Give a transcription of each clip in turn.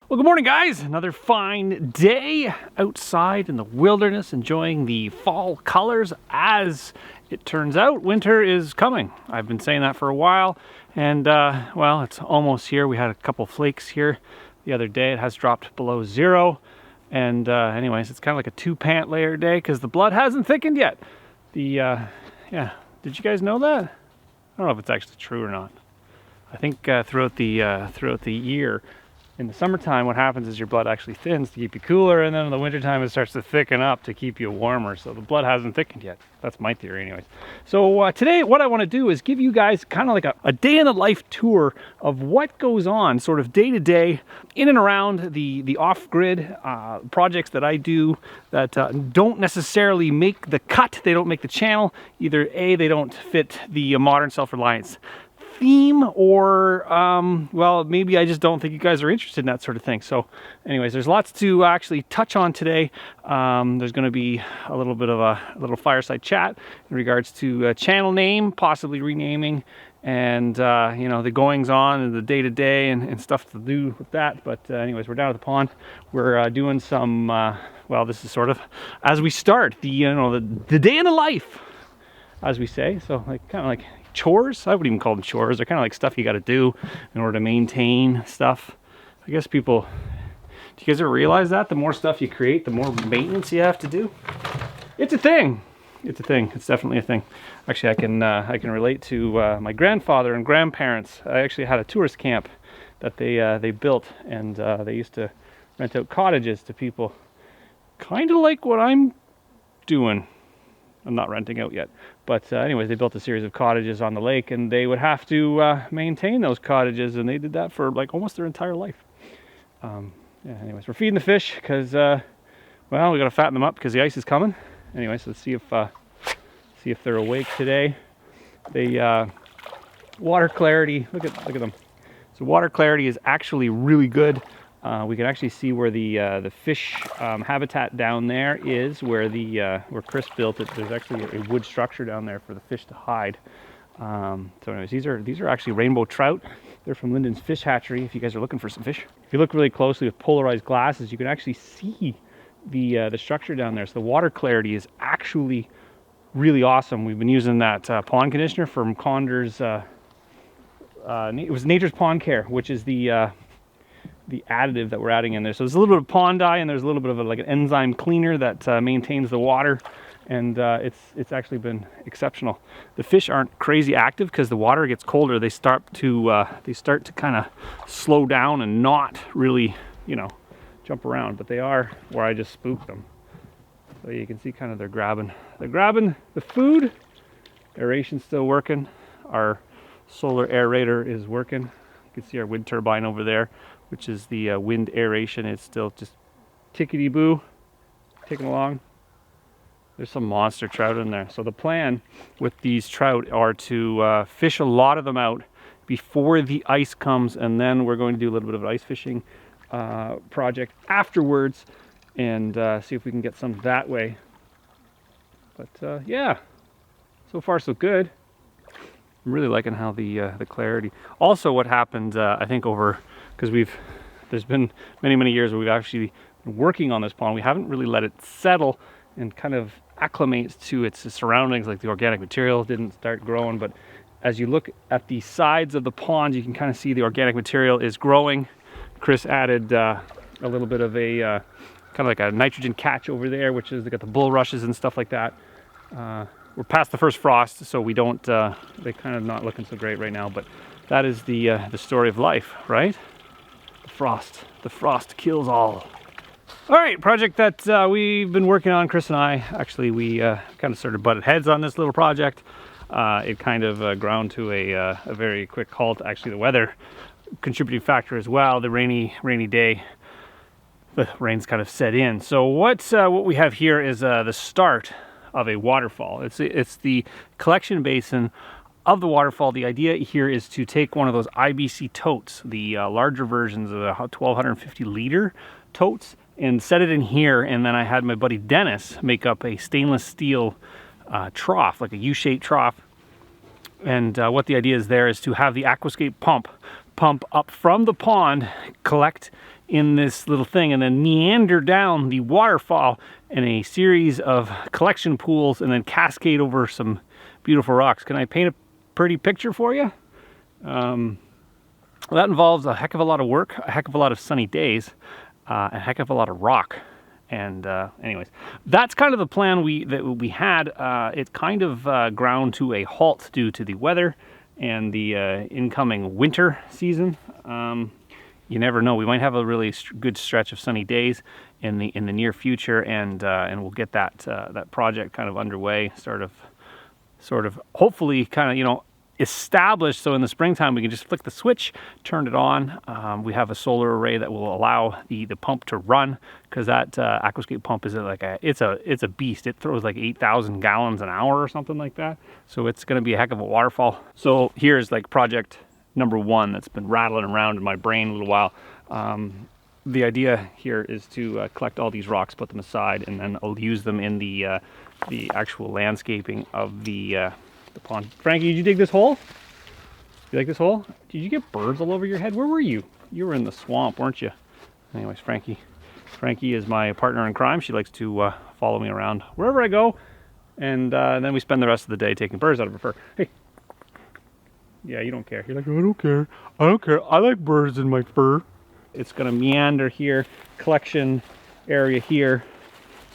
Well, good morning, guys. Another fine day outside in the wilderness, enjoying the fall colors. As it turns out, winter is coming. I've been saying that for a while, and well, it's almost here. We had a couple flakes here the other day. It has dropped below zero, and anyways, it's kind of like a two-pant layer day because the blood hasn't thickened yet. Yeah, did you guys know that? I don't know if it's actually true or not. I think throughout the year, in the summertime, what happens is your blood actually thins to keep you cooler, and then in the wintertime it starts to thicken up to keep you warmer. So the blood hasn't thickened yet. That's my theory anyways. So today what I want to do is give you guys kind of like a day in the life tour of what goes on sort of day to day in and around the off-grid projects that I do that don't necessarily make the cut. They don't make the channel. Either A, they don't fit the modern self-reliance theme, or well, maybe I just don't think you guys are interested in that sort of thing. So anyways, there's lots to actually touch on today. There's going to be a little bit of a little fireside chat in regards to channel name, possibly renaming, and you know, the goings on and the day-to-day and stuff to do with that. But anyways, we're down at the pond. We're doing some well, this is sort of as we start the day in the life, as we say. So like kind of like chores. I wouldn't even call them chores. They're kind of like stuff you got to do in order to maintain stuff. I guess people, do you guys ever realize that the more stuff you create, the more maintenance you have to do? It's a thing. It's a thing. It's definitely a thing. Actually, I can relate to my grandfather and grandparents. I actually had a tourist camp that they built, and they used to rent out cottages to people, kind of like what I'm doing. I'm not renting out yet, but anyways, they built a series of cottages on the lake, and they would have to maintain those cottages, and they did that for like almost their entire life. Yeah, anyways, we're feeding the fish because well, we gotta fatten them up because the ice is coming. Anyways, let's see if they're awake today. They water clarity, look at them. So water clarity is actually really good. We can actually see where the fish habitat down there is, where where Chris built it. There's actually a wood structure down there for the fish to hide. So anyways, these are actually rainbow trout. They're from Lyndon's Fish Hatchery, if you guys are looking for some fish. If you look really closely with polarized glasses, you can actually see the structure down there. So the water clarity is actually really awesome. We've been using that pond conditioner from Conder's, it was Nature's Pond Care, which is the additive that we're adding in there. So there's a little bit of pond dye, and there's a little bit of like an enzyme cleaner that maintains the water, and it's actually been exceptional. The fish aren't crazy active because the water gets colder. They start to kind of slow down and not really, you know, jump around, but they are where I just spooked them. So you can see kind of they're grabbing the food. Aeration's still working. Our solar aerator is working. You can see our wind turbine over there, which is the wind aeration. It's still just tickety-boo, ticking along. There's some monster trout in there. So the plan with these trout are to fish a lot of them out before the ice comes, and then we're going to do a little bit of an ice fishing project afterwards, and see if we can get some that way. But yeah, so far so good. I'm really liking how the clarity. Also, what happened, I think because there's been many years where we've actually been working on this pond. We haven't really let it settle and kind of acclimate to its surroundings, like the organic material didn't start growing. But as you look at the sides of the pond, you can kind of see the organic material is growing. Chris added a little bit of a kind of like a nitrogen catch over there, which is they got the bulrushes and stuff like that. We're past the first frost, so we don't. They're kind of not looking so great right now. But that is the story of life, right? The frost kills all. All right, project that we've been working on, Chris and I. Actually, we kind of sort of butted heads on this little project. It kind of ground to a very quick halt. Actually, the weather contributing factor as well. The rainy day. The rain's kind of set in. So what we have here is the start of a waterfall. It's the collection basin of the waterfall. The idea here is to take one of those IBC totes, the larger versions of the 1250 liter totes, and set it in here. And then I had my buddy Dennis make up a stainless steel trough, like a U-shaped trough. And what the idea is there is to have the aquascape pump up from the pond, collect in this little thing and then meander down the waterfall in a series of collection pools and then cascade over some beautiful rocks. Can I paint a pretty picture for you? Well, that involves a heck of a lot of work, a heck of a lot of sunny days, a heck of a lot of rock. And anyways, that's kind of the plan that we had. It kind of ground to a halt due to the weather and the incoming winter season. You never know. We might have a really good stretch of sunny days in the near future, and we'll get that project kind of underway, sort of hopefully kind of, you know, established, so in the springtime we can just flick the switch, turn it on. We have a solar array that will allow the pump to run, because that aquascape pump is like it's a beast. It throws like 8,000 gallons an hour or something like that, so it's going to be a heck of a waterfall. So here's like project number one that's been rattling around in my brain a little while. The idea here is to collect all these rocks, put them aside, and then I'll use them in the actual landscaping of the pond. Frankie, did you dig this hole? You like this hole? Did you get birds all over your head? Where were you? You were in the swamp, weren't you? Anyways, Frankie is my partner in crime. She likes to follow me around wherever I go, and then we spend the rest of the day taking birds out of her fur. Hey. Yeah, you don't care. You're like, I don't care. I don't care. I like birds in my fur. It's gonna meander here, collection area here,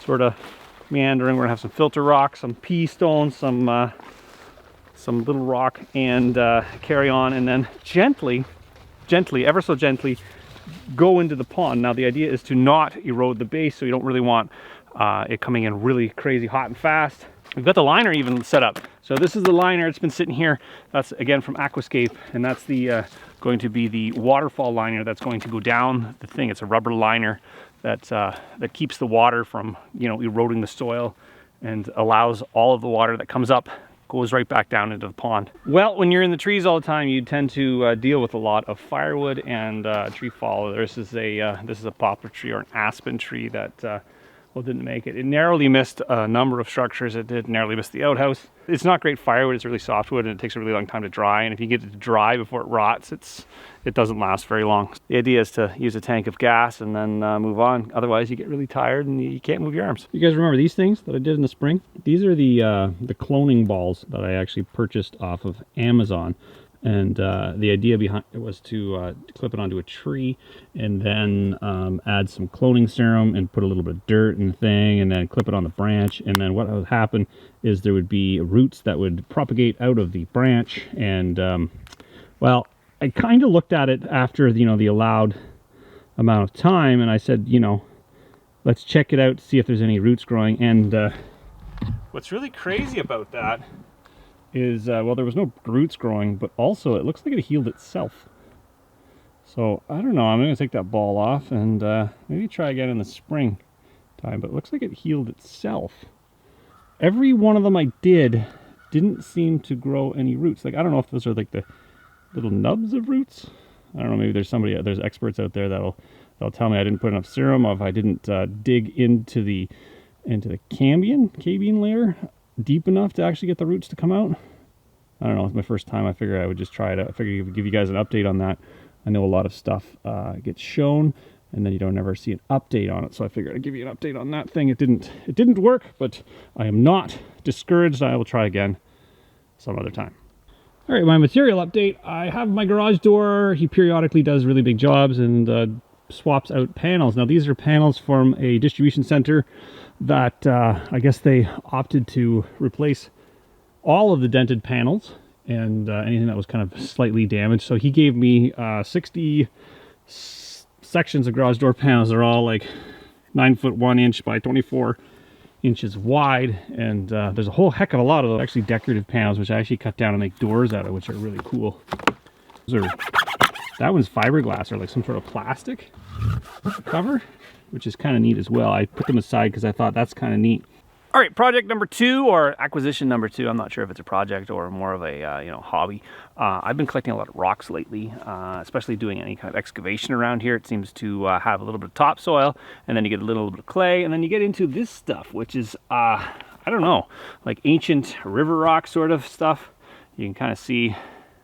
sort of meandering. We're gonna have some filter rock, some pea stones, some little rock, and carry on, and then gently, ever so gently, go into the pond. Now the idea is to not erode the base, so you don't really want it coming in really crazy hot and fast. We've got the liner even set up. So this is the liner. It's been sitting here. That's again from Aquascape, and that's the going to be the waterfall liner that's going to go down the thing. It's a rubber liner that keeps the water from, you know, eroding the soil, and allows all of the water that comes up goes right back down into the pond. Well, when you're in the trees all the time, you tend to deal with a lot of firewood and tree fall. This is a poplar tree or an aspen tree that well, didn't make it. It narrowly missed a number of structures. It did narrowly miss the outhouse. It's not great firewood. It's really softwood, and it takes a really long time to dry. And if you get it to dry before it rots, it doesn't last very long. The idea is to use a tank of gas and then move on. Otherwise, you get really tired and you can't move your arms. You guys remember these things that I did in the spring? These are the cloning balls that I actually purchased off of Amazon. And the idea behind it was to clip it onto a tree, and then add some cloning serum and put a little bit of dirt in the thing, and then clip it on the branch. And then what would happen is there would be roots that would propagate out of the branch. And well, I kind of looked at it after, you know, the allowed amount of time, and I said, you know, let's check it out to see if there's any roots growing. And what's really crazy about that is, well, there was no roots growing, but also it looks like it healed itself. So I don't know, I'm going to take that ball off and maybe try again in the spring time, but it looks like it healed itself. Every one of them I didn't seem to grow any roots. Like, I don't know if those are like the little nubs of roots. I don't know, maybe there's experts out there that'll tell me I didn't put enough serum, or if I didn't dig into the cambium layer deep enough to actually get the roots to come out. I don't know, it's my first time. I figured I would just try it out. I figured I would give you guys an update on that. I know a lot of stuff gets shown and then you don't ever see an update on it, so I figured I'd give you an update on that thing. It didn't work, but I am not discouraged. I will try again some other time. All right, my material update. I have my garage door. He periodically does really big jobs and swaps out panels. Now these are panels from a distribution center that I guess they opted to replace all of the dented panels and anything that was kind of slightly damaged. So he gave me 60 sections of garage door panels. They're all like 9 foot 1 inch by 24 inches wide, and there's a whole heck of a lot of those actually decorative panels, which I actually cut down and make doors out of, which are really cool. That one's fiberglass, or like some sort of plastic cover, which is kind of neat as well. I put them aside because I thought that's kind of neat. All right, project number 2, or acquisition number 2. I'm not sure if it's a project or more of a hobby. I've been collecting a lot of rocks lately, especially doing any kind of excavation around here. It seems to have a little bit of topsoil, and then you get a little bit of clay, and then you get into this stuff, which is I don't know, like ancient river rock sort of stuff. You can kind of see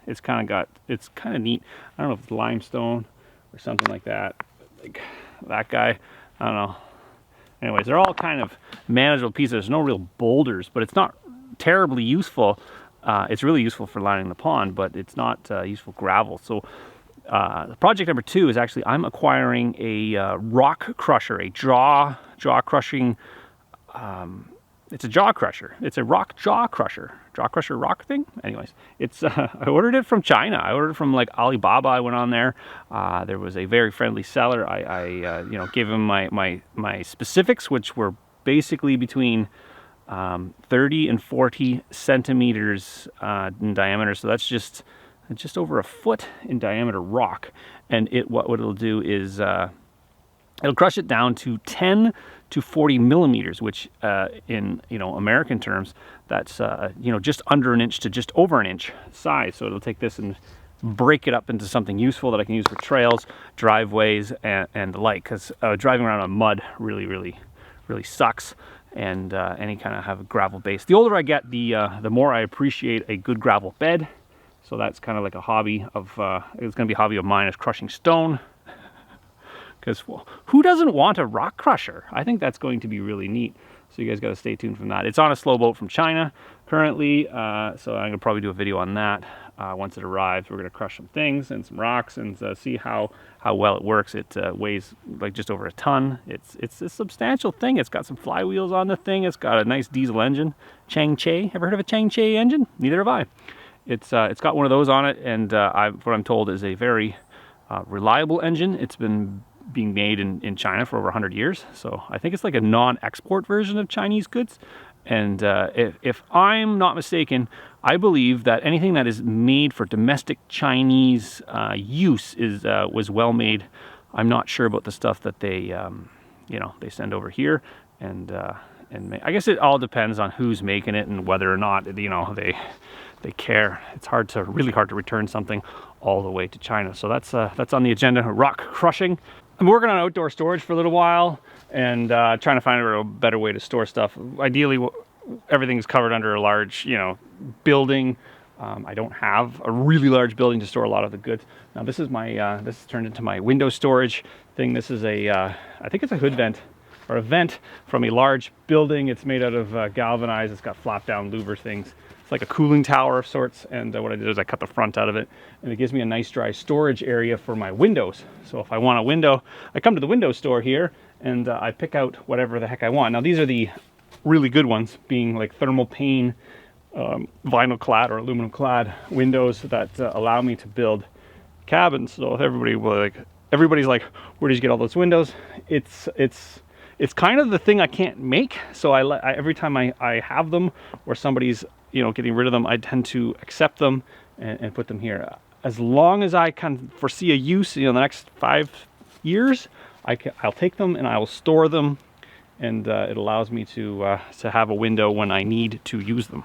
it's kind of neat. I don't know if it's limestone or something like that. like that guy. I don't know. Anyways, they're all kind of manageable pieces. There's no real boulders, but it's not terribly useful. It's really useful for lining the pond, but it's not useful gravel. So the project number 2 is actually I'm acquiring a rock crusher, a jaw crushing. It's a jaw crusher. It's a jaw crusher rock thing. Anyways, it's I ordered it from China. I ordered it from like Alibaba. I went on there. There was a very friendly seller. I gave him my specifics, which were basically between 30 and 40 centimeters in diameter. So that's just over a foot in diameter rock. And what it'll do is it'll crush it down to 10 to 40 millimeters, which in American terms, that's just under an inch to just over an inch size. So it'll take this and break it up into something useful that I can use for trails, driveways, and the like. Because driving around on mud really sucks, and any kind of have a gravel base. The older I get, the more I appreciate a good gravel bed. So that's kind of like a hobby of it's going to be a hobby of mine, is crushing stone. Because who doesn't want a rock crusher? I think that's going to be really neat. So you guys got to stay tuned from that. It's on a slow boat from China currently, so I'm going to probably do a video on that once it arrives. We're going to crush some things and some rocks and see how well it works. It weighs like just over a ton. It's a substantial thing. It's got some flywheels on the thing. It's got a nice diesel engine. Changche. Ever heard of a Changche engine? Neither have I. It's got one of those on it, and what I'm told is a very reliable engine. It's been being made in China for over 100 years. So I think it's like a non-export version of Chinese goods. And if I'm not mistaken, I believe that anything that is made for domestic Chinese use was well made. I'm not sure about the stuff that they send over here, and I guess it all depends on who's making it and whether or not they care. It's really hard to return something all the way to China. So that's on the agenda. Rock crushing. I'm working on outdoor storage for a little while, and trying to find a better way to store stuff. Ideally, everything's covered under a large, building. I don't have a really large building to store a lot of the goods. Now this is this turned into my window storage thing. This is I think it's a hood vent, or a vent from a large building. It's made out of galvanized. It's got flap down louver things. It's like a cooling tower of sorts, and what I did is I cut the front out of it, and it gives me a nice dry storage area for my windows. So if I want a window, I come to the window store here, and I pick out whatever the heck I want. Now these are the really good ones, being like thermal pane, vinyl clad or aluminum clad windows that allow me to build cabins. So if everybody's like, where did you get all those windows? It's kind of the thing I can't make. So every time I have them, or somebody's getting rid of them, I tend to accept them and put them here. As long as I can foresee a use, the next 5 years, I'll take them and I will store them, and it allows me to have a window when I need to use them.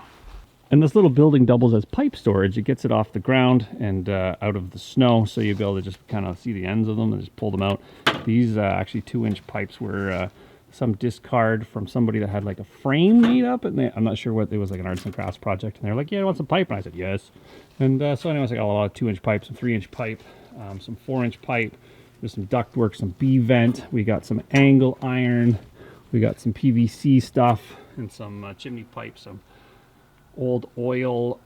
And this little building doubles as pipe storage. It gets it off the ground and out of the snow, so you'll be able to just kind of see the ends of them and just pull them out. These actually 2-inch pipes were some discard from somebody that had like a frame made up, and I'm not sure what it was, like an arts and crafts project, and they're like, yeah, I want some pipe, and I said yes. And so anyways, I got a lot of 2-inch pipe, some 3-inch pipe, some 4-inch pipe. There's some ductwork, some B-vent. We got some angle iron. We got some PVC stuff and some chimney pipe, some old oil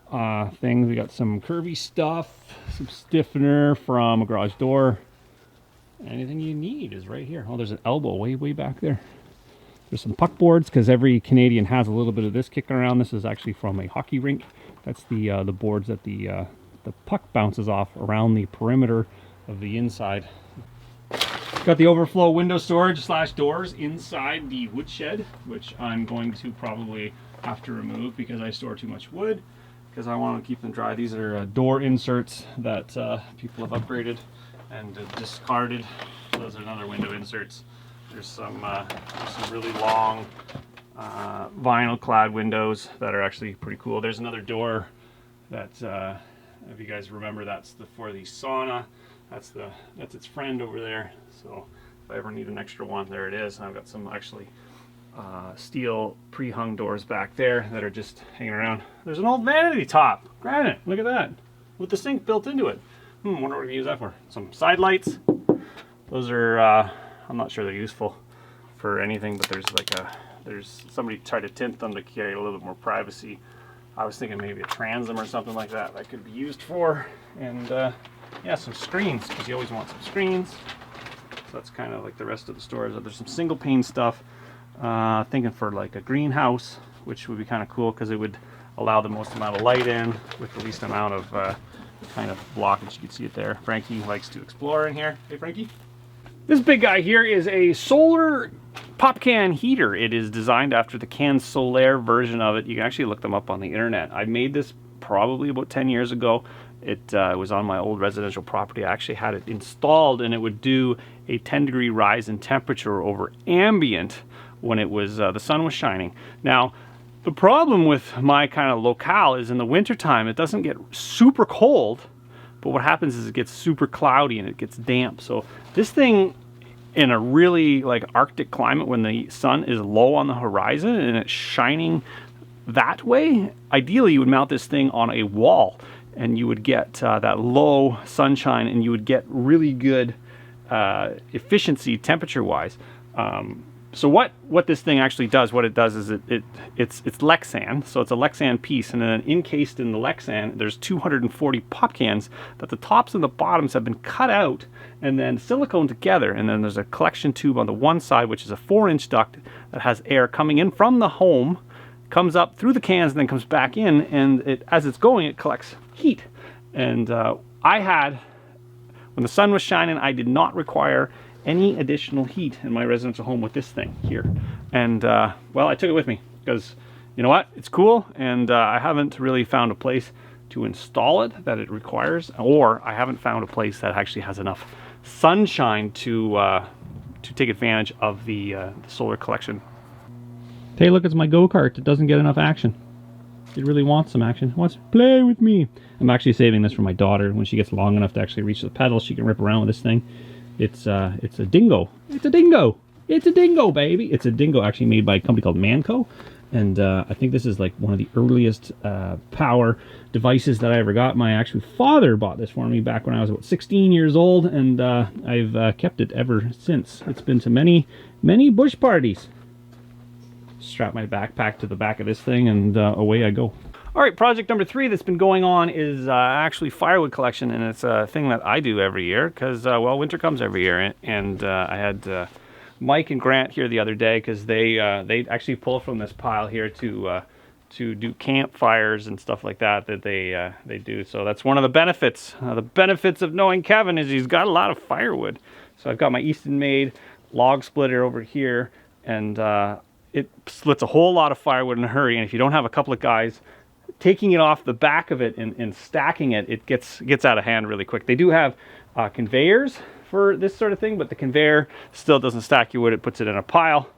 things. We got some curvy stuff, some stiffener from a garage door. Anything you need is right here. Oh, there's an elbow way back there. There's some puck boards, because every Canadian has a little bit of this kicking around. This is actually from a hockey rink. That's the boards that the puck bounces off around the perimeter of the inside. Got the overflow window storage / doors inside the woodshed, which I'm going to probably have to remove because I store too much wood, because I want to keep them dry. These are door inserts that people have upgraded and discarded. Those are another window inserts. There's some really long vinyl clad windows that are actually pretty cool. There's another door that, if you guys remember, that's for the sauna. That's its friend over there. So if I ever need an extra one, there it is. And I've got some actually steel pre-hung doors back there that are just hanging around. There's an old vanity top. Granite, look at that, with the sink built into it. Wonder what we can use that for. Some side lights. Those are, I'm not sure they're useful for anything, but there's somebody tried to tint them to create a little bit more privacy. I was thinking maybe a transom or something like that could be used for. And yeah, some screens, because you always want some screens. So that's kind of like the rest of the storage. There's some single pane stuff. Thinking for like a greenhouse, which would be kind of cool because it would allow the most amount of light in with the least amount of kind of blockage. You can see it there. Frankie likes to explore in here. Hey, Frankie. This big guy here is a solar pop can heater. It is designed after the Can Solaire version of it. You can actually look them up on the internet. I made this probably about 10 years ago. It was on my old residential property. I actually had it installed, and it would do a 10-degree rise in temperature over ambient when it was the sun was shining. Now, the problem with my kind of locale is in the wintertime, it doesn't get super cold, but what happens is it gets super cloudy and it gets damp. So this thing, in a really like Arctic climate when the sun is low on the horizon and it's shining that way, ideally you would mount this thing on a wall and you would get that low sunshine and you would get really good efficiency temperature-wise. So what this thing actually does, what it does is it's Lexan, so it's a Lexan piece, and then encased in the Lexan, there's 240 pop cans that the tops and the bottoms have been cut out and then silicone together, and then there's a collection tube on the one side, which is a 4-inch duct that has air coming in from the home, comes up through the cans and then comes back in, and as it's going, it collects heat. And when the sun was shining, I did not require any additional heat in my residential home with this thing here. And well, I took it with me because you know what, it's cool, and I haven't really found a place to install it that it requires, or I haven't found a place that actually has enough sunshine to take advantage of the solar collection. Hey, look, it's my go-kart. It doesn't get enough action. It really wants some action. It wants to play with me. I'm actually saving this for my daughter. When she gets long enough to actually reach the pedals, she can rip around with this thing. It's a dingo. It's a dingo. It's a dingo, baby. It's a dingo actually made by a company called Manco. And I think this is like one of the earliest power devices that I ever got. My actual father bought this for me back when I was about 16 years old, and I've kept it ever since. It's been to many, many bush parties. Strap my backpack to the back of this thing, and away I go. All right, project number 3 that's been going on is actually firewood collection, and it's a thing that I do every year because, well, winter comes every year, and I had Mike and Grant here the other day because they actually pull from this pile here to do campfires and stuff like that they do. So that's one of the benefits. The benefits of knowing Kevin is he's got a lot of firewood. So I've got my Easton-made log splitter over here, and it splits a whole lot of firewood in a hurry, and if you don't have a couple of guys taking it off the back of it and stacking it, it gets out of hand really quick. They do have conveyors for this sort of thing, but the conveyor still doesn't stack your wood. It puts it in a pile.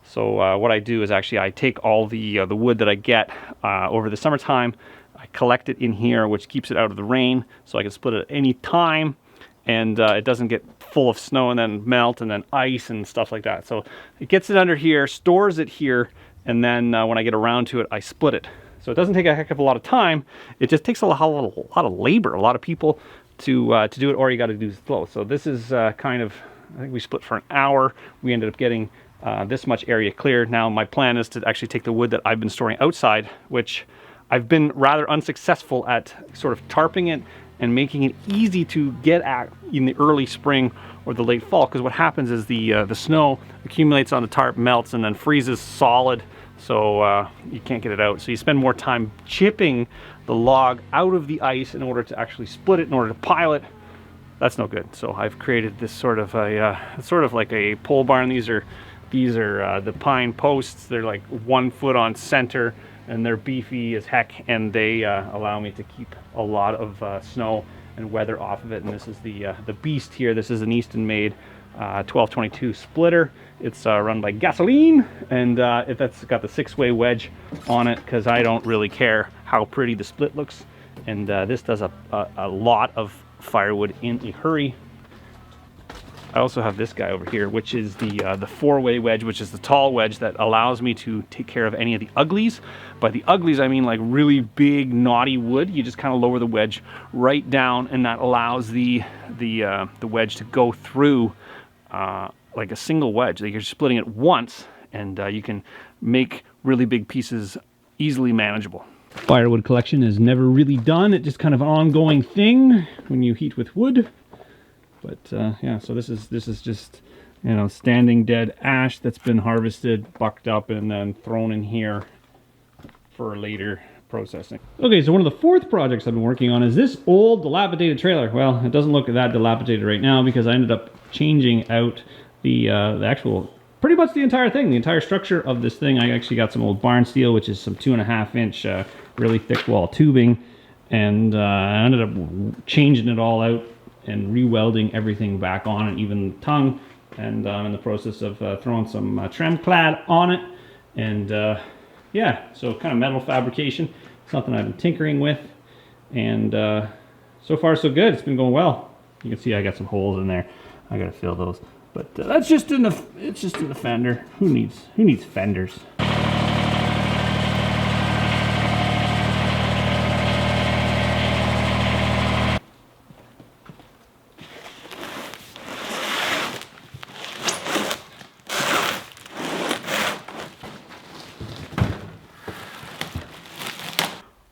So what I do is actually I take all the wood that I get over the summertime, I collect it in here, which keeps it out of the rain, so I can split it at any time, and it doesn't get full of snow and then melt and then ice and stuff like that. So it gets it under here, stores it here, and then when I get around to it, I split it. So it doesn't take a heck of a lot of time. It just takes a lot of labor, a lot of people to do it, or you got to do slow. So this is kind of, I think we split for an hour. We ended up getting this much area cleared. Now my plan is to actually take the wood that I've been storing outside, which I've been rather unsuccessful at sort of tarping it and making it easy to get at in the early spring or the late fall, because what happens is the snow accumulates on the tarp, melts, and then freezes solid. So you can't get it out. So you spend more time chipping the log out of the ice in order to actually split it, in order to pile it. That's no good. So I've created this sort of like a pole barn. These are the pine posts. They're like 1 foot on center, and they're beefy as heck, and they allow me to keep a lot of snow and weather off of it. And this is the beast here. This is an Easton-made 1222 splitter. It's run by gasoline, and that's got the 6-way wedge on it because I don't really care how pretty the split looks. And this does a lot of firewood in a hurry. I also have this guy over here, which is the 4-way wedge, which is the tall wedge that allows me to take care of any of the uglies. By the uglies, I mean like really big, knotty wood. You just kind of lower the wedge right down, and that allows the wedge to go through like a single wedge. Like you're splitting it once, and you can make really big pieces easily manageable. Firewood collection is never really done. It's just kind of an ongoing thing when you heat with wood. But yeah, so this is just, you know, standing dead ash that's been harvested, bucked up, and then thrown in here for later processing. Okay, so one of the fourth projects I've been working on is this old dilapidated trailer. Well, it doesn't look that dilapidated right now because I ended up changing out the actual, pretty much the entire thing, the entire structure of this thing. I actually got some old barn steel, which is some 2.5 inch really thick wall tubing, and I ended up changing it all out and re-welding everything back on, and even the tongue, and I'm in the process of throwing some trim clad on it, and yeah, so kind of metal fabrication, something I've been tinkering with, and so far so good. It's been going well. You can see I got some holes in there. I gotta fill those, but that's just in the, it's just in the fender. Who needs fenders?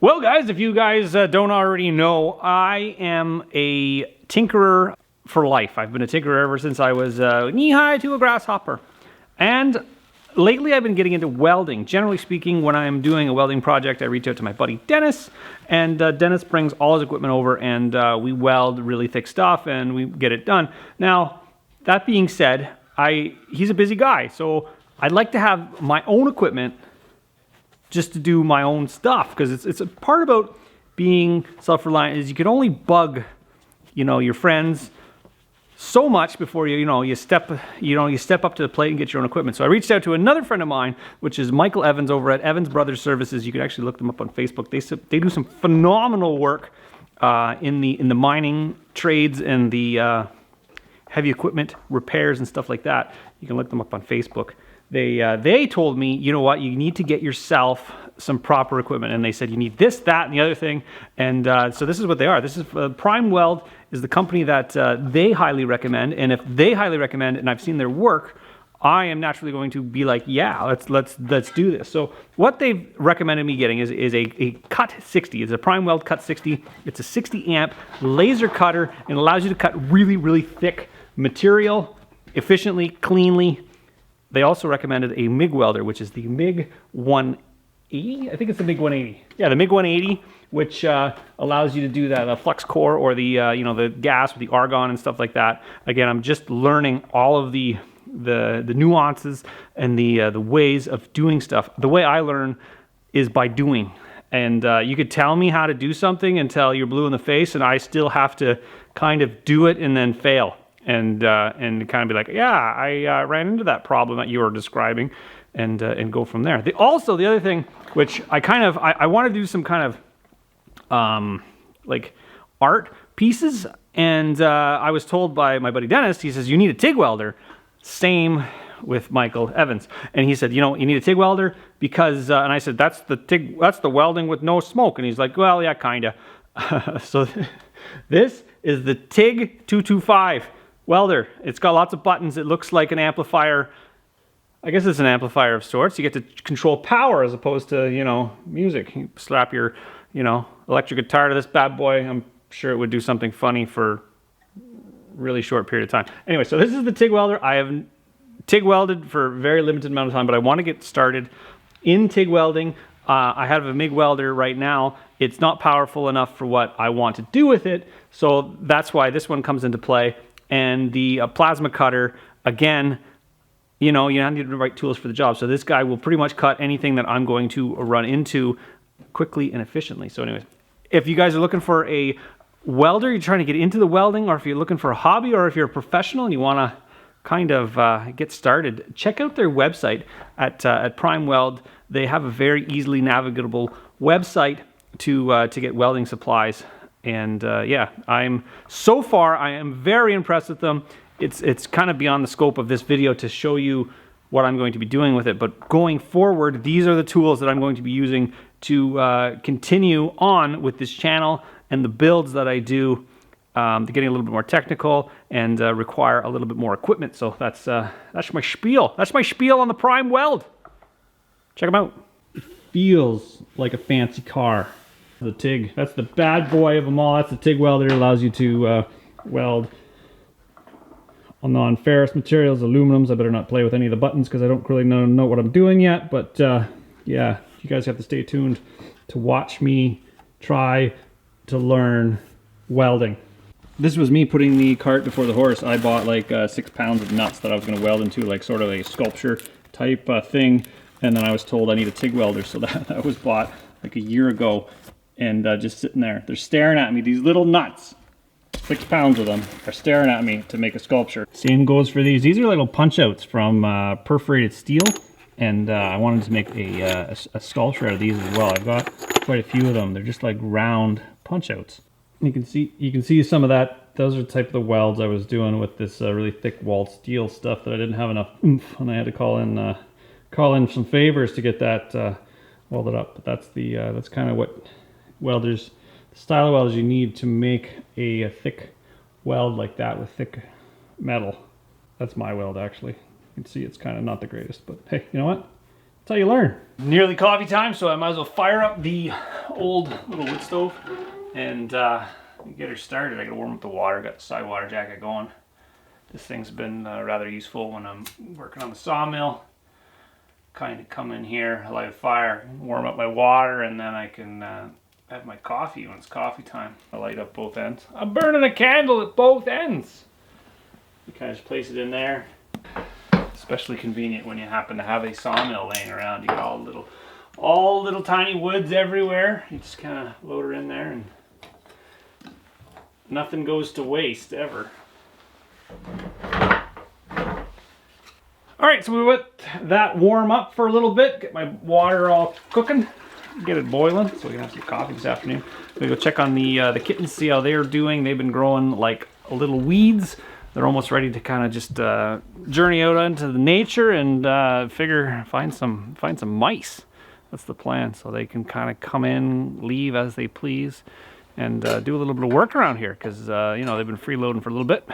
Well, guys, if you guys don't already know, I am a tinkerer for life. I've been a tinkerer ever since I was knee-high to a grasshopper. And lately I've been getting into welding. Generally speaking, when I'm doing a welding project, I reach out to my buddy Dennis, and Dennis brings all his equipment over, and we weld really thick stuff, and we get it done. Now, that being said, he's a busy guy, so I'd like to have my own equipment just to do my own stuff, because it's a part about being self-reliant is you can only bug, you know, your friends so much before you step up to the plate and get your own equipment. So I reached out to another friend of mine, which is Michael Evans over at Evans Brothers Services. You can actually look them up on Facebook. They do some phenomenal work in the mining trades and the heavy equipment repairs and stuff like that. You can look them up on Facebook. They told me, you know what, you need to get yourself some proper equipment, and they said you need this, that, and the other thing, and so this is what they are. This is Prime Weld is the company that they highly recommend, and if they highly recommend it, and I've seen their work, I am naturally going to be like, yeah, let's do this. So what they've recommended me getting is a Cut 60. It's a Prime Weld Cut 60. It's a 60 amp laser cutter, and it allows you to cut really, really thick material efficiently, cleanly. They also recommended a MIG welder, which is the MIG 180. I think it's the MIG 180. Yeah, the MIG 180, which allows you to do that flux core, or the the gas with the argon and stuff like that. Again, I'm just learning all of the nuances and the ways of doing stuff. The way I learn is by doing. And you could tell me how to do something until you're blue in the face, and I still have to kind of do it and then fail. And kind of be like, yeah, I ran into that problem that you were describing, and go from there. The other thing, which I want to do some kind of like art pieces, and I was told by my buddy Dennis, he says, you need a TIG welder. Same with Michael Evans, and he said, you need a TIG welder because, and I said, that's the welding with no smoke, and he's like, well, yeah, kinda. So this is the TIG 225. welder. It's got lots of buttons. It looks like an amplifier. I guess it's an amplifier of sorts. You get to control power as opposed to, music. You slap your, electric guitar to this bad boy. I'm sure it would do something funny for a really short period of time. Anyway, so this is the TIG welder. I have TIG welded for a very limited amount of time, but I want to get started in TIG welding. I have a MIG welder right now. It's not powerful enough for what I want to do with it, so that's why this one comes into play. And the plasma cutter, again, you need the right tools for the job. So this guy will pretty much cut anything that I'm going to run into quickly and efficiently. So anyways, if you guys are looking for a welder, you're trying to get into the welding, or if you're looking for a hobby, or if you're a professional and you want to kind of get started, check out their website at Prime Weld. They have a very easily navigable website to get welding supplies. And yeah, I am very impressed with them. It's kind of beyond the scope of this video to show you what I'm going to be doing with it, but going forward, these are the tools that I'm going to be using to continue on with this channel and the builds that I do. And yeah, I'm so far I am very impressed with them. It's kind of beyond the scope of this video to show you what I'm going to be doing with it, but going forward, these are the tools that I'm going to be using to continue on with this channel and the builds that I do. And getting a little bit more technical and require a little bit more equipment. So that's my spiel. That's my spiel on the Prime Weld. Check them out. It feels like a fancy car. The TIG, that's the bad boy of them all. That's the TIG welder. It allows you to weld on non-ferrous materials, aluminums. I better not play with any of the buttons because I don't really know what I'm doing yet. But yeah, you guys have to stay tuned to watch me try to learn welding. This was me putting the cart before the horse. I bought like 6 pounds of nuts that I was going to weld into like sort of a sculpture type thing. And then I was told I need a TIG welder. So that was bought like a year ago. And just sitting there. They're staring at me. These little nuts, 6 pounds of them, are staring at me to make a sculpture. Same goes for these. These are little punch outs from perforated steel. And I wanted to make a sculpture out of these as well. I've got quite a few of them. They're just like round punch outs. You can see some of that. Those are the type of the welds I was doing with this really thick walled steel stuff that I didn't have enough oomph, and I had to call in some favors to get that welded up. But that's kind of what welders, the style of welders you need to make a thick weld like that with thick metal. That's my weld actually. You can see it's kind of not the greatest, but hey, you know what? That's how you learn. Nearly coffee time, so I might as well fire up the old little wood stove and get her started. I gotta warm up the water, got the side water jacket going. This thing's been rather useful when I'm working on the sawmill. Kind of come in here, light a fire, warm up my water, and then I can have my coffee when it's coffee time. I light up both ends. I'm burning a candle at both ends. You kind of just place it in there. Especially convenient when you happen to have a sawmill laying around. You got all little tiny woods everywhere. You just kind of load her in there and nothing goes to waste ever. Alright, so we let that warm up for a little bit. Get my water all cooking. Get it boiling so we can have some coffee this afternoon. We go check on the kittens, see how they're doing. They've been growing like little weeds. They're almost ready to kind of just journey out into the nature and find some mice. That's the plan. So they can kind of come in, leave as they please, and do a little bit of work around here because you know, they've been freeloading for a little bit.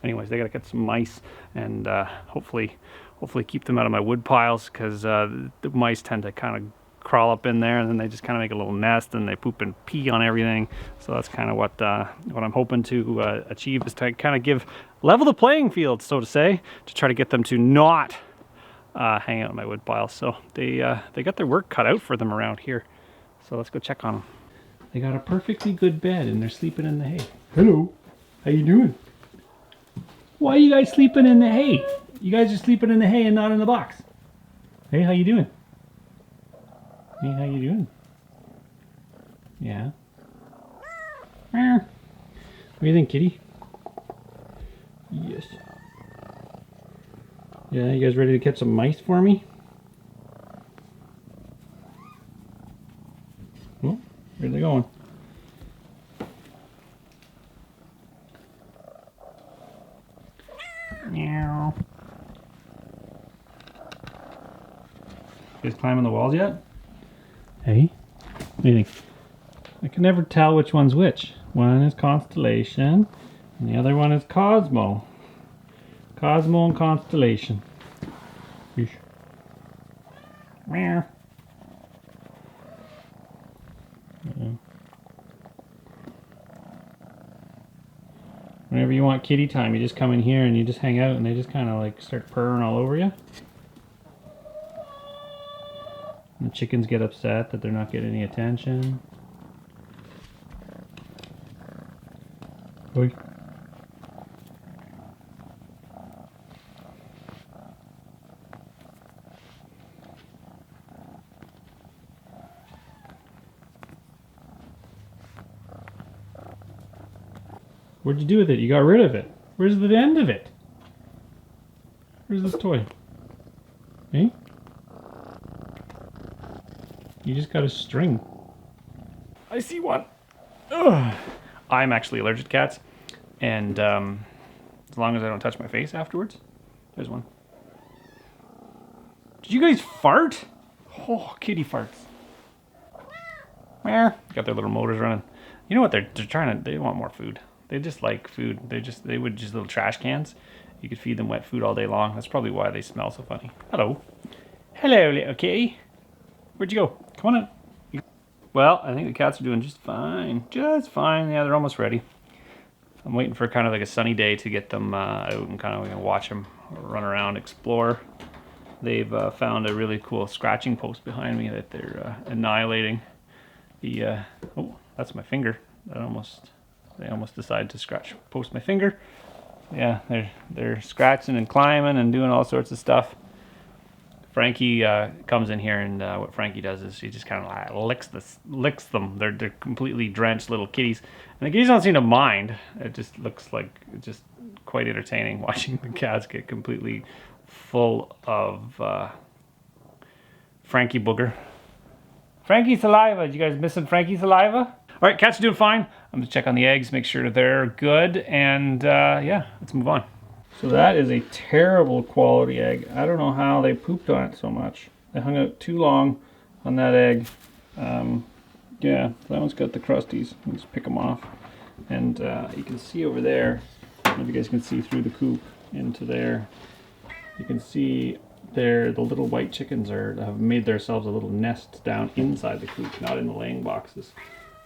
Anyways, they gotta get some mice and hopefully keep them out of my wood piles because the mice tend to kind of crawl up in there and then they just kind of make a little nest and they poop and pee on everything. So that's kind of what I'm hoping to achieve, is to kind of level the playing field, so to say, to try to get them to not hang out in my wood piles. So they got their work cut out for them around here. So let's go check on them. They got a perfectly good bed and they're sleeping in the hay. Hello, how you doing? Why are you guys sleeping in the hay? You guys are sleeping in the hay and not in the box. Hey, how you doing? Hey, how you doing? Yeah. What do you think, kitty? Yes. Yeah, you guys ready to catch some mice for me? Oh, where are they going? Meow. You guys climbing the walls yet? Hey, what do you think? I can never tell which one's which. One is Constellation, and the other one is Cosmo. Cosmo and Constellation. Fish. Meow. Whenever you want kitty time, you just come in here and you just hang out and they just kind of like start purring all over you. And the chickens get upset that they're not getting any attention. Oi. What'd you do with it? You got rid of it. Where's the end of it? Where's this toy? Eh? You just got a string. I see one. Ugh. I'm actually allergic to cats, and as long as I don't touch my face afterwards, there's one. Did you guys fart? Oh, kitty farts. Got their little motors running. You know what they're trying to? They want more food. They just like food. They would just little trash cans. You could feed them wet food all day long. That's probably why they smell so funny. Hello. Hello, little kitty. Where'd you go? Come on in. Well, I think the cats are doing just fine. Just fine. Yeah, they're almost ready. I'm waiting for kind of like a sunny day to get them out and kind of watch them run around, explore. They've found a really cool scratching post behind me that they're annihilating. Oh, that's my finger. They almost decided to post my finger. Yeah, they're scratching and climbing and doing all sorts of stuff. Frankie comes in here, and what Frankie does is he just kind of licks them. They're completely drenched little kitties, and the kitties don't seem to mind. It just looks like just quite entertaining watching the cats get completely full of Frankie booger. Frankie saliva. You guys missing Frankie saliva? All right, cats are doing fine. I'm gonna check on the eggs, make sure they're good, and yeah, let's move on. So that is a terrible quality egg. I don't know how they pooped on it so much. They hung out too long on that egg. Yeah, that one's got the crusties. Let me just pick them off. And you can see over there, I don't know if you guys can see through the coop into there. You can see there the little white chickens have made themselves a little nest down inside the coop, not in the laying boxes.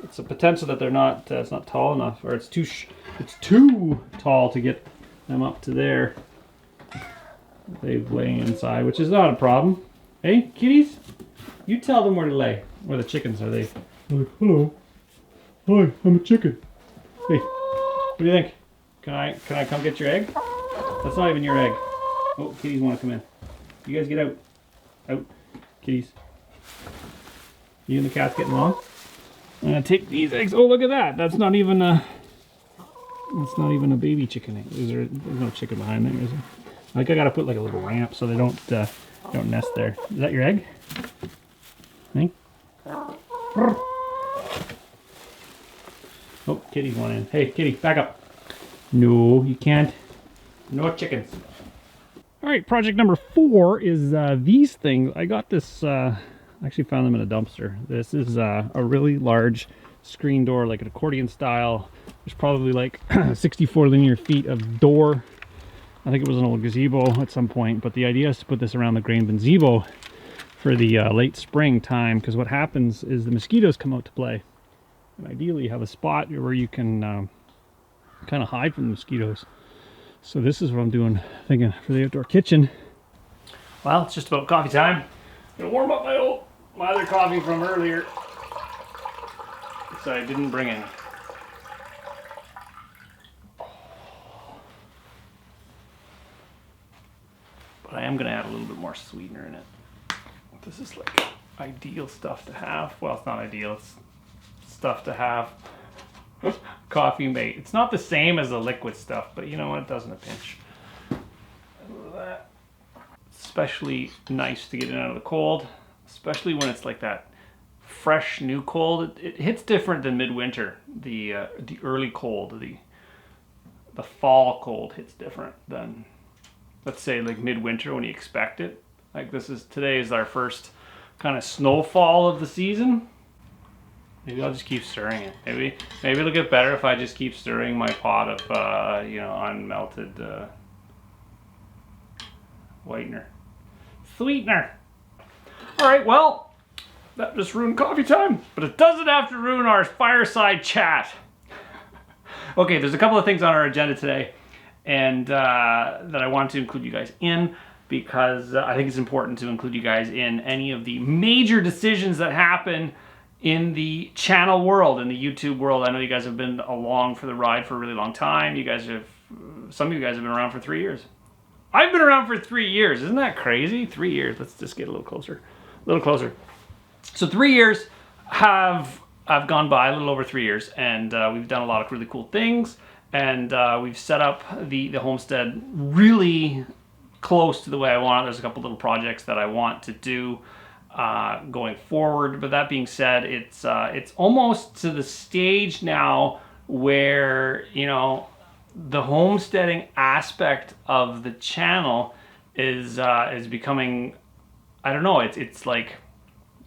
It's a potential that they're not, it's not tall enough, or it's too tall to get them up to there. They've laying inside, which is not a problem. Hey, kitties, you tell them where to lay. Where the chickens are. They like, hello, hi, I'm a chicken. Hey, what do you think? Can I come get your egg? That's not even your egg. Oh, kitties want to come in. You guys get out. Out, kitties. You and the cat's getting along? I'm gonna take these eggs. Oh, look at that. That's not even a baby chicken egg. There's no chicken behind there, is there? Like, I gotta put like a little ramp so they don't nest there. Is that your egg? Hey? Oh, kitty's one in. Hey, kitty, back up. No, you can't. No chickens. All right, project number 4 is these things. I got this, I actually found them in a dumpster. This is a really large screen door, like an accordion style. There's probably like 64 linear feet of door. I think it was an old gazebo at some point, but the idea is to put this around the grain gazebo for the late spring time, because what happens is the mosquitoes come out to play. And ideally you have a spot where you can kind of hide from the mosquitoes. So this is what I'm doing, thinking for the outdoor kitchen. Well, it's just about coffee time. I'm gonna warm up my other coffee from earlier. So I didn't bring any. But I am gonna add a little bit more sweetener in it. This is like ideal stuff to have. Well, it's not ideal, it's stuff to have. Coffee mate. It's not the same as the liquid stuff, but you know what? It does in a pinch. That. Especially nice to get it out of the cold, especially when it's like that fresh new cold. It hits different than midwinter. The early cold, the fall cold hits different than, let's say, like midwinter when you expect it. Like today is our first kind of snowfall of the season. Maybe I'll just keep stirring it. Maybe it'll get better if I just keep stirring my pot of unmelted whitener. Sweetener. All right, well, that just ruined coffee time, but it doesn't have to ruin our fireside chat. Okay, there's a couple of things on our agenda today, and that I want to include you guys in, because I think it's important to include you guys in any of the major decisions that happen in the channel world, in the YouTube world. I know you guys have been along for the ride for a really long time. Some of you guys have been around for 3 years. I've been around for 3 years. Isn't that crazy? 3 years. Let's just get a little closer. A little closer. So 3 years have gone by, a little over 3 years, and we've done a lot of really cool things, and we've set up the homestead really close to the way I want it. There's a couple little projects that I want to do going forward, but that being said, it's almost to the stage now where, you know, the homesteading aspect of the channel is becoming, I don't know, it's like,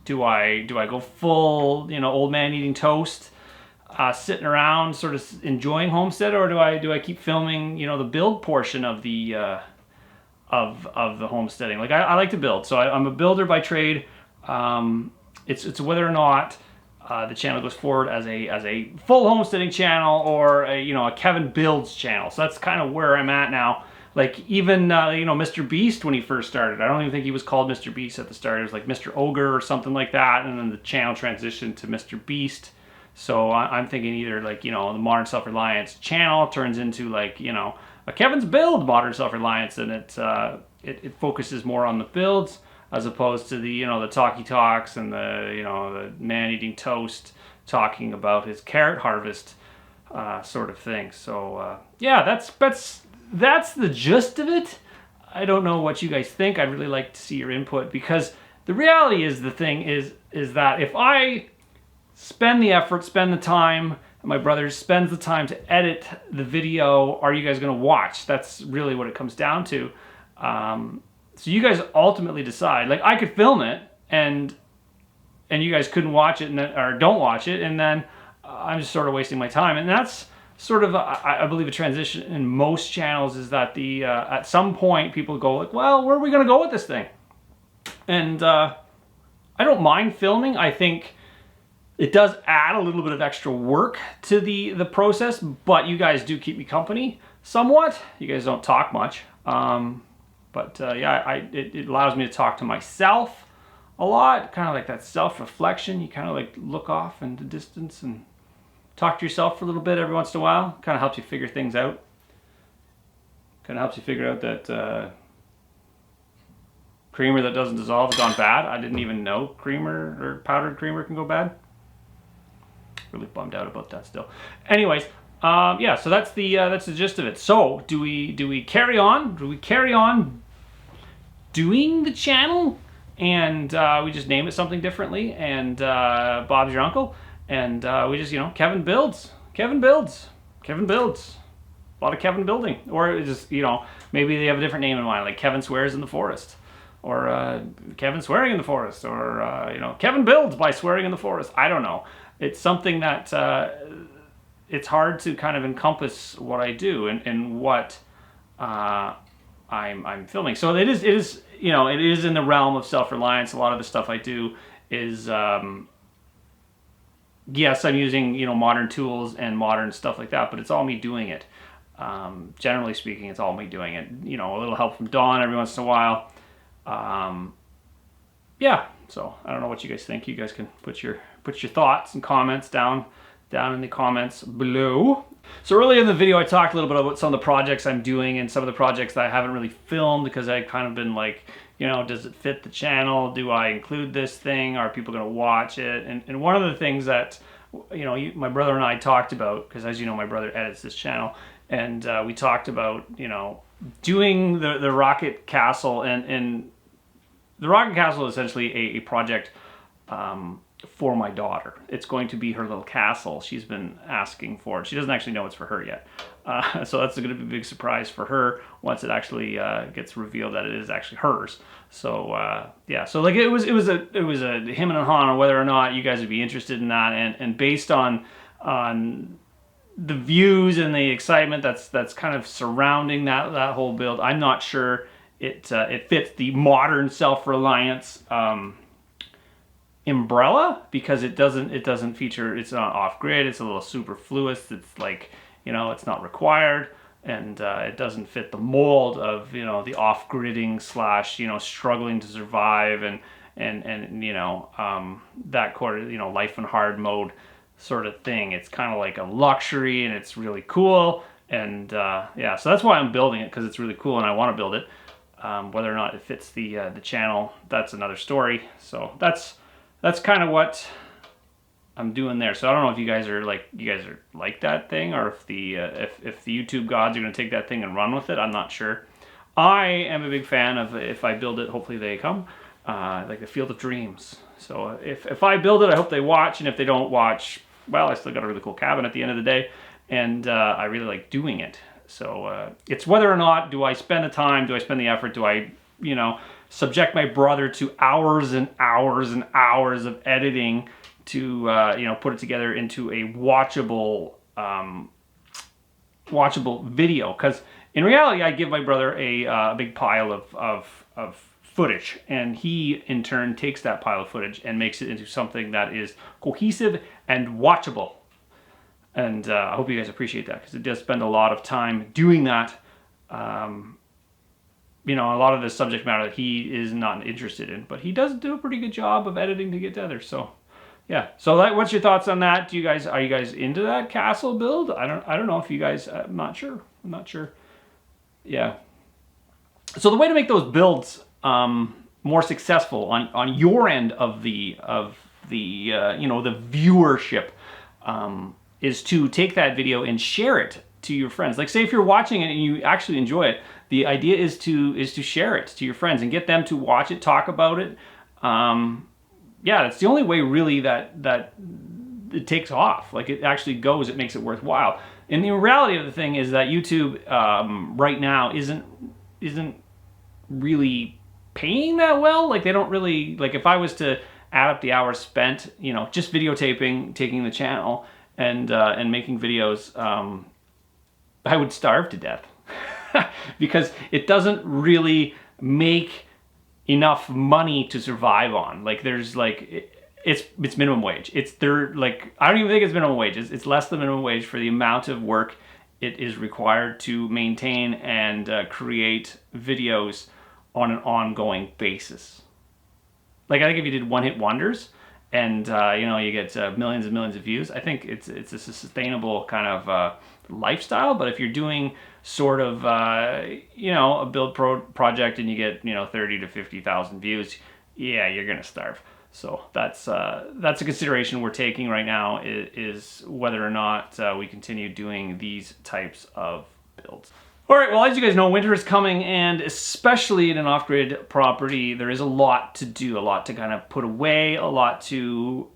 do I go full, you know, old man eating toast sitting around sort of enjoying homestead, or do I keep filming, the build portion of the of the homesteading? Like I like to build, so I'm a builder by trade. It's whether or not the channel goes forward as a full homesteading channel or a Kevin Builds channel. So that's kind of where I'm at now. Like even Mr. Beast when he first started, I don't even think he was called Mr. Beast at the start. It was like Mr. Ogre or something like that, and then the channel transitioned to Mr. Beast. So I'm thinking either like the Modern Self-Reliance channel turns into like a Kevin's Build Modern Self-Reliance, and it focuses more on the builds as opposed to the the talky talks and the man eating toast talking about his carrot harvest sort of thing. So yeah, that's the gist of it. I don't know what you guys think. I'd really like to see your input, because the reality is is that if I spend the effort, spend the time, and my brother spends the time to edit the video, are you guys going to watch? That's really what it comes down to. So you guys ultimately decide. Like I could film it and you guys couldn't watch it or don't watch it, and then I'm just sort of wasting my time. And that's sort of I believe a transition in most channels, is that at some point people go like, well, where are we going to go with this thing? And I don't mind filming. I think it does add a little bit of extra work to the process, but you guys do keep me company somewhat. You guys don't talk much. But yeah, it allows me to talk to myself a lot, kind of like that self-reflection. You kind of like look off in the distance and talk to yourself for a little bit every once in a while. Kind of helps you figure things out. Kind of helps you figure out that creamer that doesn't dissolve has gone bad. I didn't even know creamer or powdered creamer can go bad. Really bummed out about that still. Anyways, yeah, so that's the gist of it. So do we carry on? Do we carry on doing the channel, and we just name it something differently, and Bob's your uncle, and we just Kevin Builds, Kevin Builds, Kevin Builds, a lot of Kevin building, or just maybe they have a different name in mind, like Kevin Swears in the Forest, or Kevin Swearing in the Forest, or Kevin Builds by Swearing in the Forest. I don't know. It's something that it's hard to kind of encompass what I do and what I'm filming. So it is it is in the realm of self-reliance. A lot of the stuff I do is yes, I'm using modern tools and modern stuff like that, but it's all me doing it. Generally speaking, it's all me doing it. A little help from Dawn every once in a while. Yeah, so I don't know what you guys think. You guys can put your thoughts and comments down in the comments below. So earlier in the video, I talked a little bit about some of the projects I'm doing and some of the projects that I haven't really filmed, because I've kind of been like, does it fit the channel? Do I include this thing? Are people going to watch it? And one of the things that my brother and I talked about, because as you know, my brother edits this channel, and we talked about doing the rocket castle, and the rocket castle is essentially a project for my daughter. It's going to be her little castle. She's been asking for it. She doesn't actually know it's for her yet. So that's going to be a big surprise for her once it actually gets revealed that it is actually hers. So yeah, so like it was a him and a han on whether or not you guys would be interested in that, and based on the views and the excitement that's kind of surrounding that whole build, I'm not sure it fits the modern self-reliance umbrella, because it doesn't feature, it's not off-grid, it's a little superfluous, it's like it's not required, and it doesn't fit the mold of the off-gridding / struggling to survive and that life and hard mode sort of thing. It's kind of like a luxury, and it's really cool, and yeah, so that's why I'm building it, because it's really cool and I want to build it. Whether or not it fits the channel, that's another story. So that's kind of what I'm doing there. So I don't know if you guys are like that thing, or if the YouTube gods are going to take that thing and run with it. I'm not sure. I am a big fan of, if I build it, hopefully they come. Like the Field of Dreams. So if I build it, I hope they watch, and if they don't watch, well, I still got a really cool cabin at the end of the day, and I really like doing it. So it's whether or not do I spend the time, do I spend the effort, do I subject my brother to hours and hours and hours of editing put it together into a watchable video. Because in reality, I give my brother a big pile of footage, and he in turn takes that pile of footage and makes it into something that is cohesive and watchable. And I hope you guys appreciate that, because it does spend a lot of time doing that. A lot of the subject matter that he is not interested in, but he does do a pretty good job of editing to get together. So, yeah. So, what's your thoughts on that? Are you guys into that castle build? I don't know if you guys. I'm not sure. Yeah. So the way to make those builds more successful on your end of the viewership is to take that video and share it to your friends. Like, say if you're watching it and you actually enjoy it, the idea is to share it to your friends and get them to watch it, talk about it. That's the only way really that it takes off. Like, it actually goes, it makes it worthwhile. And the reality of the thing is that YouTube right now isn't really paying that well. Like, they don't really, like, if I was to add up the hours spent, just videotaping, taking the channel and making videos, I would starve to death because it doesn't really make enough money to survive on. Like, there's like, it's minimum wage. I don't even think it's minimum wage. It's less than minimum wage for the amount of work it is required to maintain and create videos on an ongoing basis. Like, I think if you did one-hit wonders and you get millions and millions of views, I think it's a sustainable kind of lifestyle. But if you're doing sort of a build project and you get 30 to 50,000 views, yeah, you're gonna starve. So that's a consideration we're taking right now, is whether or not we continue doing these types of builds. All right, well, as you guys know, winter is coming, and especially in an off-grid property, there is a lot to do, a lot to kind of put away, a lot to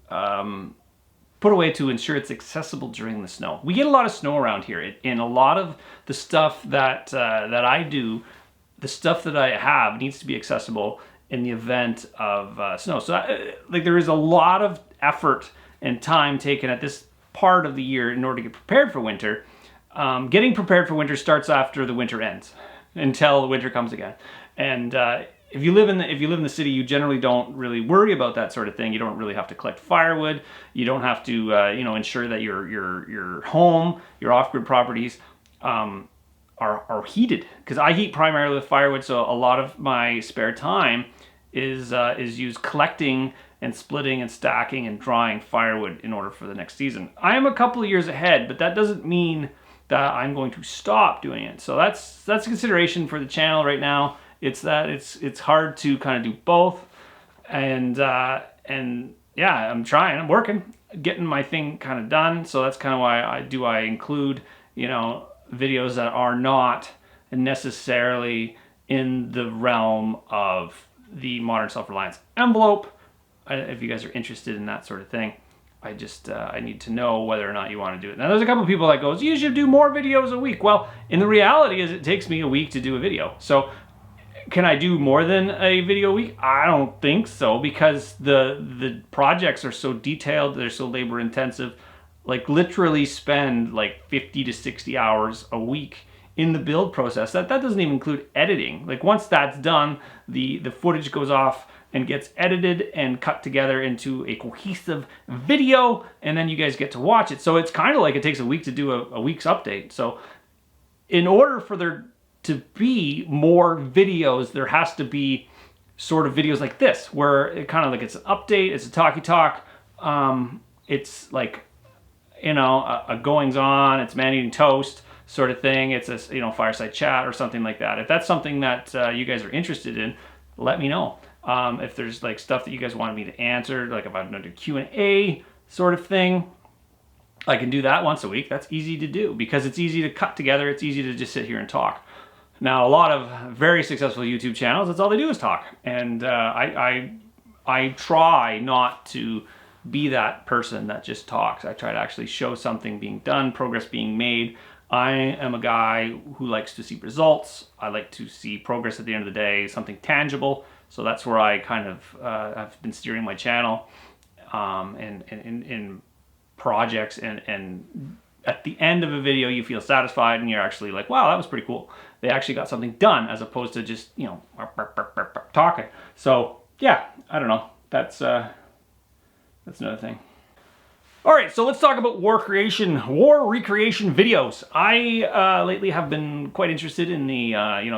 to ensure it's accessible during the snow. We get a lot of snow around here, and a lot of the stuff that I do, the stuff that I have, needs to be accessible in the event of snow. So there is a lot of effort and time taken at this part of the year in order to get prepared for winter. Getting prepared for winter starts after the winter ends, until the winter comes again. And if you live in the city, you generally don't really worry about that sort of thing. You don't really have to collect firewood. You don't have to ensure that your home, your off-grid properties are heated, because I heat primarily with firewood. So a lot of my spare time is used collecting and splitting and stacking and drying firewood in order for the next season. I am a couple of years ahead, but that doesn't mean that I'm going to stop doing it. So that's a consideration for the channel right now. It's that it's hard to kind of do both, and yeah, I'm trying, I'm working, getting my thing kind of done. So that's kind of why I include videos that are not necessarily in the realm of the modern self-reliance envelope. If you guys are interested in that sort of thing, I need to know whether or not you want to do it. Now, there's a couple of people that goes, you should do more videos a week. Well, in the reality is, it takes me a week to do a video. So can I do more than a video a week? I don't think so, because the projects are so detailed, they're so labor intensive. Like, literally spend like 50 to 60 hours a week in the build process. That doesn't even include editing. Like, once that's done, the footage goes off and gets edited and cut together into a cohesive video, and then you guys get to watch it. So it's kind of like it takes a week to do a week's update. So in order for there to be more videos, there has to be sort of videos like this, where it kind of like, it's an update, it's a talkie talk, it's like, a goings on, it's man eating toast sort of thing. It's a fireside chat or something like that. If that's something that you guys are interested in, let me know. If there's like stuff that you guys wanted me to answer, like if I'm going to do Q&A sort of thing, I can do that once a week. That's easy to do, because it's easy to cut together. It's easy to just sit here and talk. Now, a lot of very successful YouTube channels, that's all they do is talk. And I try not to be that person that just talks. I try to actually show something being done, progress being made. I am a guy who likes to see results. I like to see progress at the end of the day, something tangible. So that's where I kind of have been steering my channel. in projects, and at the end of a video you feel satisfied and you're actually like, wow, that was pretty cool. They actually got something done, as opposed to just, you know, talking. So yeah, I don't know. That's another thing. All right, so let's talk about war recreation videos. I lately have been quite interested in the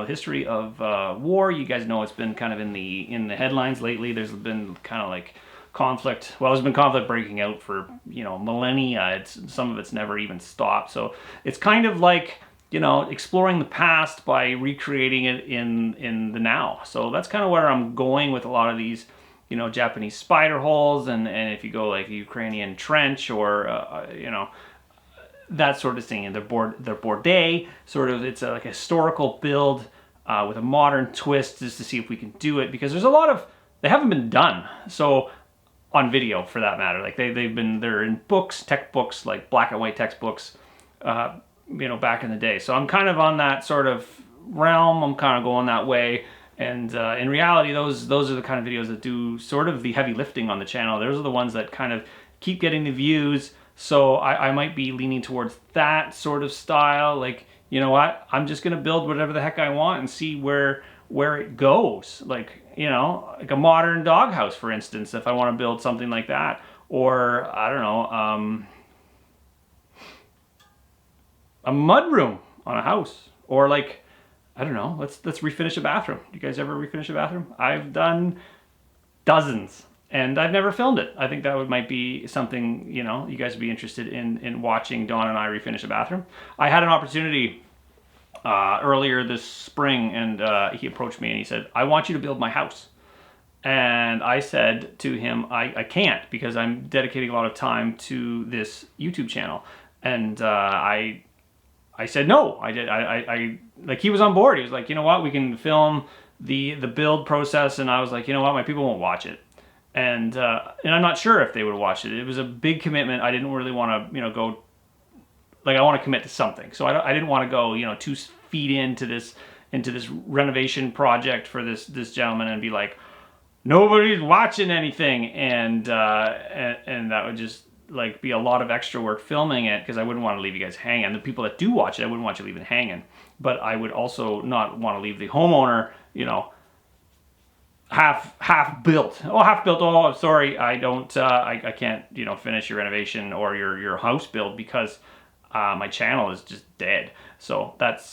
history of war. You guys know it's been kind of in the headlines lately. There's been kind of like conflict. Well, there's been conflict breaking out for millennia. Some of it's never even stopped. So it's kind of like exploring the past by recreating it in the now. So that's kind of where I'm going with a lot of these. Japanese spider holes, and if you go like a Ukrainian trench, or that sort of thing, and their Bordet sort of, it's like a historical build with a modern twist, just to see if we can do it, because there's a lot of, they haven't been done so on video, for that matter. Like they're in books, textbooks, like black and white textbooks, back in the day. So I'm kind of on that sort of realm. I'm kind of going that way. And in reality, those are the kind of videos that do sort of the heavy lifting on the channel. Those are the ones that kind of keep getting the views. So I might be leaning towards that sort of style. Like, you know what? I'm just going to build whatever the heck I want and see where it goes. Like, like a modern doghouse, for instance, if I want to build something like that. Or, I don't know, a mud room on a house. Or like, I don't know, let's refinish a bathroom. Do you guys ever refinish a bathroom? I've done dozens, and I've never filmed it. I think that might be something, you guys would be interested in watching Dawn and I refinish a bathroom. I had an opportunity earlier this spring, and he approached me and he said, I want you to build my house. And I said to him, I can't, because I'm dedicating a lot of time to this YouTube channel. And I said no. I like, he was on board. He was like, you know what, we can film the build process. And I was like, you know what, my people won't watch it. And I'm not sure if they would watch it. It was a big commitment. I didn't really want to, go, like, I want to commit to something. So I didn't want to go, 2 feet into this renovation project for this gentleman and be like, nobody's watching anything. And that would just like be a lot of extra work filming it, because I wouldn't want to leave you guys hanging. The people that do watch it, I wouldn't want you leaving hanging. But I would also not want to leave the homeowner, half built. Oh, half built. Oh, I'm sorry, I don't. I can't, finish your renovation or your house build, because my channel is just dead. So that's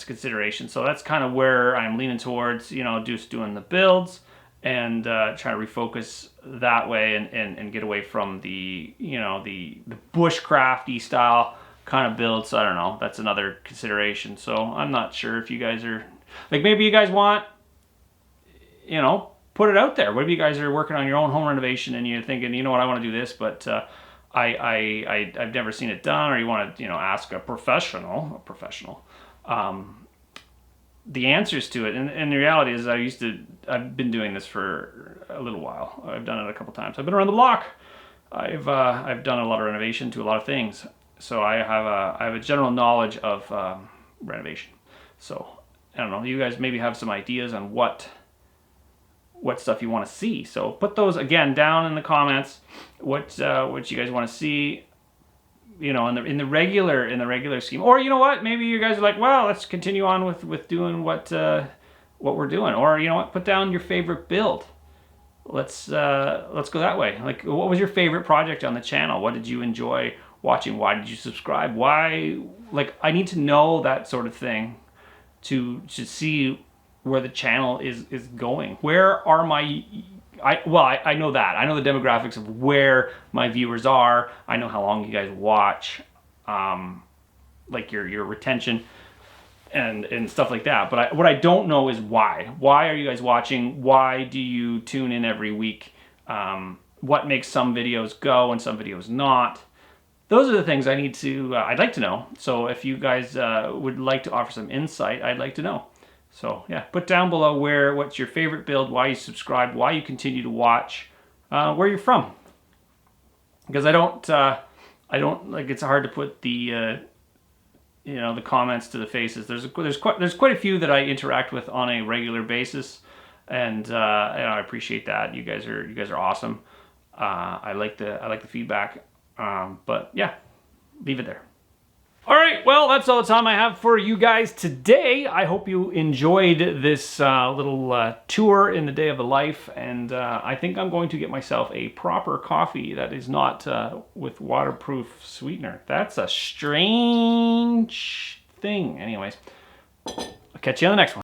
consideration. So that's kind of where I'm leaning towards. Just doing the builds and trying to refocus that way, and get away from the the bushcrafty style kind of build. So I don't know, that's another consideration. So I'm not sure if you guys are like, maybe you guys want, put it out there. What if you guys are working on your own home renovation and you're thinking, you know what, I want to do this, but I've never seen it done, or you want to ask a professional the answers to it. And the reality is, I've been doing this for a little while. I've done it a couple times. I've been around the block. I've done a lot of renovation to a lot of things. So I have a general knowledge of renovation. So I don't know, you guys maybe have some ideas on what stuff you want to see. So put those again down in the comments. What you guys want to see, in the regular scheme. Or you know what, maybe you guys are like, well, let's continue on with doing what we're doing. Or you know what, put down your favorite build. Let's go that way. Like, what was your favorite project on the channel? What did you enjoy watching? Why did you subscribe? Why? Like, I need to know that sort of thing to see where the channel is going. Where are my I know that. I know the demographics of where my viewers are. I know how long you guys watch, like your retention and stuff like that. But what I don't know is why. Why are you guys watching? Why do you tune in every week? What makes some videos go and some videos not? Those are the things I'd like to know. So if you guys would like to offer some insight, I'd like to know. So yeah, put down below what's your favorite build, why you subscribe, why you continue to watch, where you're from. Because I don't like, it's hard to put the the comments to the faces. There's quite a few that I interact with on a regular basis, and I appreciate that. You guys are awesome. I like the feedback. But yeah, leave it there. All right, well, that's all the time I have for you guys today. I hope you enjoyed this little tour in the day of the life, and I think I'm going to get myself a proper coffee that is not with waterproof sweetener. That's a strange thing. Anyways, I'll catch you on the next one.